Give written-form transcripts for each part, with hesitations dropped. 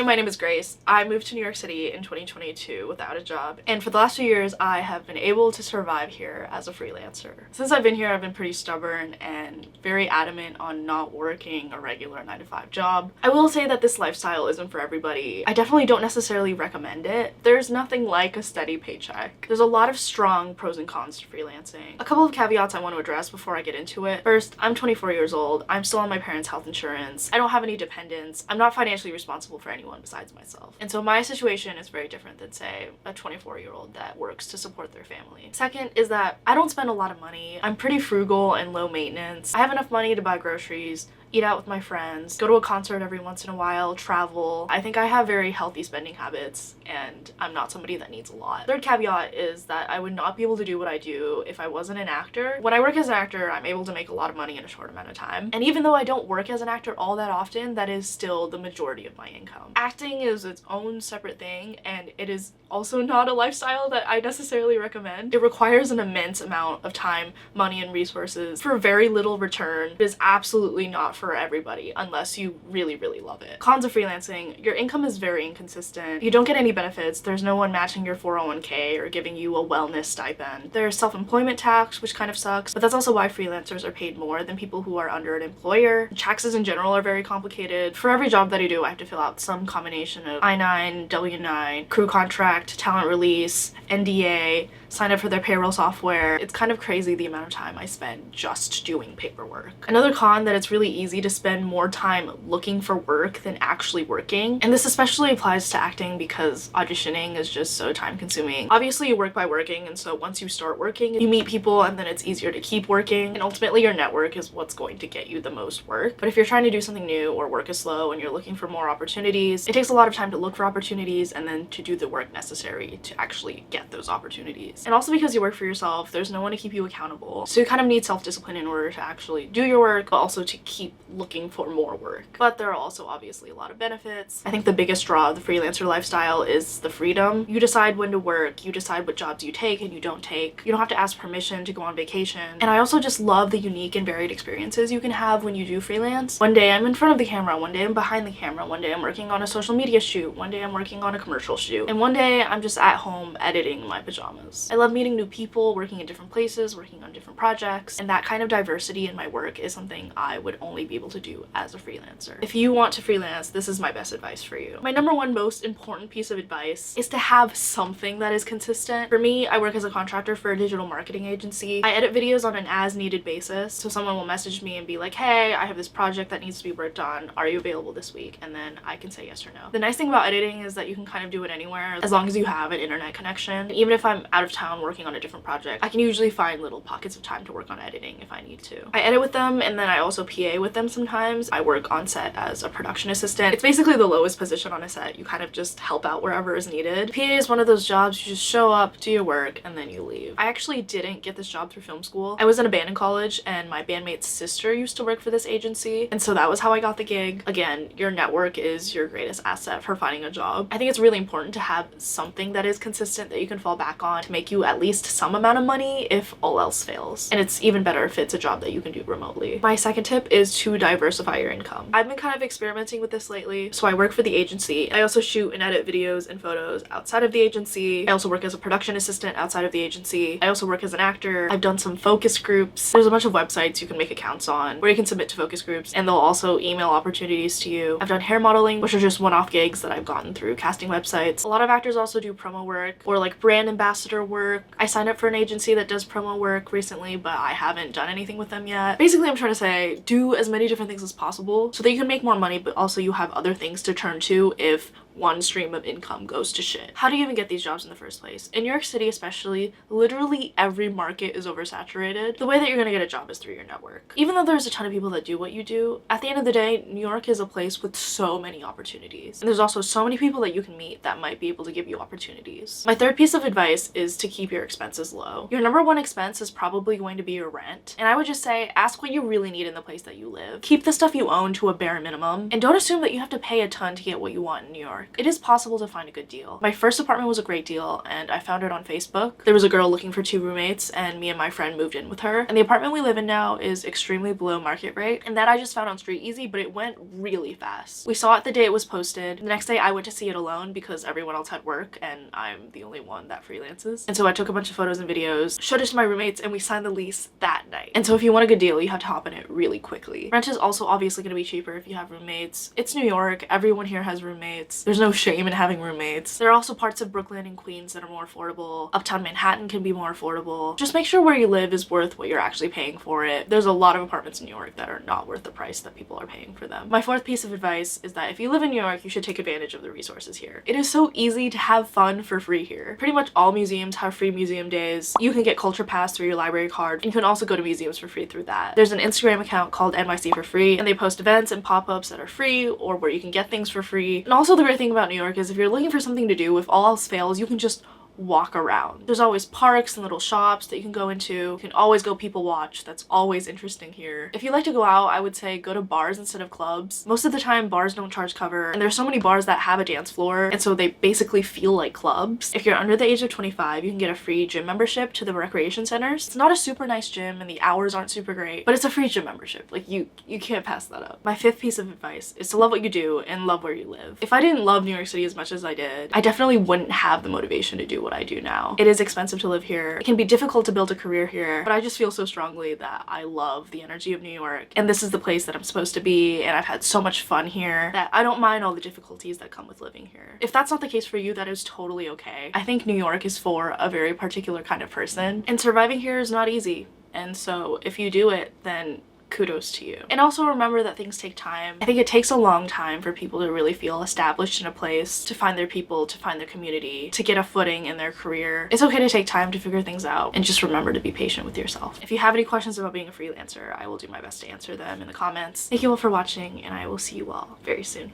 Hey, my name is Grace. I moved to New York City in 2022 without a job, and for the last few years I have been able to survive here as a freelancer. Since I've been here, I've been pretty stubborn and very adamant on not working a regular 9-to-5 job. I will say that this lifestyle isn't for everybody. I definitely don't necessarily recommend it. There's nothing like a steady paycheck. There's a lot of strong pros and cons to freelancing. A couple of caveats I want to address before I get into it. First, I'm 24 years old. I'm still on my parents' health insurance. I don't have any dependents. I'm not financially responsible for anyone besides myself. And so my situation is very different than, say, a 24-year-old that works to support their family. Second is that I don't spend a lot of money. I'm pretty frugal and low maintenance. I have enough money to buy groceries, eat out with my friends, go to a concert every once in a while, travel. I think I have very healthy spending habits and I'm not somebody that needs a lot. Third caveat is that I would not be able to do what I do if I wasn't an actor. When I work as an actor, I'm able to make a lot of money in a short amount of time. And even though I don't work as an actor all that often, that is still the majority of my income. Acting is its own separate thing, and it is also not a lifestyle that I necessarily recommend. It requires an immense amount of time, money, and resources for very little return. It is absolutely not for everybody unless you really love it. Cons of freelancing: your income is very inconsistent. You don't get any benefits. There's no one matching your 401k or giving you a wellness stipend. There's self-employment tax, which kind of sucks, but that's also why freelancers are paid more than people who are under an employer. Taxes in general are very complicated. For every job that I do, I have to fill out some combination of I-9, W-9, crew contract, talent release, NDA, sign up for their payroll software. It's kind of crazy the amount of time I spend just doing paperwork. Another con that it's really easy to spend more time looking for work than actually working. And this especially applies to acting because auditioning is just so time consuming. Obviously you work by working, and so once you start working, you meet people and then it's easier to keep working. And ultimately your network is what's going to get you the most work. But if you're trying to do something new or work is slow and you're looking for more opportunities, it takes a lot of time to look for opportunities and then to do the work necessary to actually get those opportunities. And also because you work for yourself, there's no one to keep you accountable. So you kind of need self-discipline in order to actually do your work, but also to keep looking for more work. But there are also obviously a lot of benefits. I think the biggest draw of the freelancer lifestyle is the freedom. You decide when to work, you decide what jobs you take and you don't take. You don't have to ask permission to go on vacation. And I also just love the unique and varied experiences you can have when you do freelance. One day I'm in front of the camera, one day I'm behind the camera, one day I'm working on a social media shoot, one day I'm working on a commercial shoot, and one day I'm just at home editing in my pajamas. I love meeting new people, working in different places, working on different projects, and that kind of diversity in my work is something I would only be able to do as a freelancer. If you want to freelance, this is my best advice for you. My number one most important piece of advice is to have something that is consistent. For me, I work as a contractor for a digital marketing agency. I edit videos on an as-needed basis, so someone will message me and be like, hey, I have this project that needs to be worked on. Are you available this week? And then I can say yes or no. The nice thing about editing is that you can kind of do it anywhere as long as you have an internet connection. And even if I'm out of town working on a different project, I can usually find little pockets of time to work on editing if I need to. I edit with them and then I also PA with them sometimes. I work on set as a production assistant. It's basically the lowest position on a set. You kind of just help out wherever is needed. PA is one of those jobs you just show up, do your work, and then you leave. I actually didn't get this job through film school. I was in a band in college and my bandmate's sister used to work for this agency, and so that was how I got the gig. Again, your network is your greatest asset for finding a job. I think it's really important to have something that is consistent that you can fall back on to make you at least some amount of money if all else fails. And it's even better if it's a job that you can do remotely. My second tip is to diversify your income. I've been kind of experimenting with this lately. So I work for the agency. I also shoot and edit videos and photos outside of the agency. I also work as a production assistant outside of the agency. I also work as an actor. I've done some focus groups. There's a bunch of websites you can make accounts on where you can submit to focus groups and they'll also email opportunities to you. I've done hair modeling, which are just one-off gigs that I've gotten through casting websites. A lot of actors also do promo work or like brand ambassador work. I signed up for an agency that does promo work recently, but I haven't done anything with them yet. Basically, I'm trying to say do as many different things as possible so that you can make more money, but also you have other things to turn to if one stream of income goes to shit. How do you even get these jobs in the first place? In New York City especially, literally every market is oversaturated. The way that you're gonna get a job is through your network. Even though there's a ton of people that do what you do, at the end of the day, New York is a place with so many opportunities. And there's also so many people that you can meet that might be able to give you opportunities. My third piece of advice is to keep your expenses low. Your number one expense is probably going to be your rent. And I would just say, ask what you really need in the place that you live. Keep the stuff you own to a bare minimum. And don't assume that you have to pay a ton to get what you want in New York. York, it is possible to find a good deal. My first apartment was a great deal and I found it on Facebook. There was a girl looking for 2 roommates and me and my friend moved in with her. And the apartment we live in now is extremely below market rate, and that I just found on Street Easy, but it went really fast. We saw it the day it was posted. The next day I went to see it alone because everyone else had work and I'm the only one that freelances. And so I took a bunch of photos and videos, showed it to my roommates, and we signed the lease that night. And so if you want a good deal, you have to hop in it really quickly. Rent is also obviously going to be cheaper if you have roommates. It's New York. Everyone here has roommates. There's no shame in having roommates. There are also parts of Brooklyn and Queens that are more affordable. Uptown Manhattan can be more affordable. Just make sure where you live is worth what you're actually paying for it. There's a lot of apartments in New York that are not worth the price that people are paying for them. My fourth piece of advice is that if you live in New York, you should take advantage of the resources here. It is so easy to have fun for free here. Pretty much all museums have free museum days. You can get Culture Pass through your library card, and you can also go to museums for free through that. There's an Instagram account called NYC for free, and they post events and pop-ups that are free or where you can get things for free. And also the great thing about New York is if you're looking for something to do, if all else fails, you can just walk around. There's always parks and little shops that you can go into. You can always go people watch. That's always interesting here. If you like to go out, I would say go to bars instead of clubs. Most of the time bars don't charge cover, and there's so many bars that have a dance floor, and so they basically feel like clubs. If you're under the age of 25, you can get a free gym membership to the recreation centers. It's not a super nice gym and the hours aren't super great, but it's a free gym membership. Like you can't pass that up. My fifth piece of advice is to love what you do and love where you live. If I didn't love New York City as much as I did, I definitely wouldn't have the motivation to do what I do now. It is expensive to live here. It can be difficult to build a career here, but I just feel so strongly that I love the energy of New York, and this is the place that I'm supposed to be, and I've had so much fun here that I don't mind all the difficulties that come with living here. If that's not the case for you, that is totally okay. I think New York is for a very particular kind of person, and surviving here is not easy. And so if you do it, then kudos to you. And also remember that things take time. I think it takes a long time for people to really feel established in a place, to find their people, to find their community, to get a footing in their career. It's okay to take time to figure things out, and just remember to be patient with yourself. If you have any questions about being a freelancer, I will do my best to answer them in the comments. Thank you all for watching, and I will see you all very soon.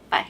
Bye.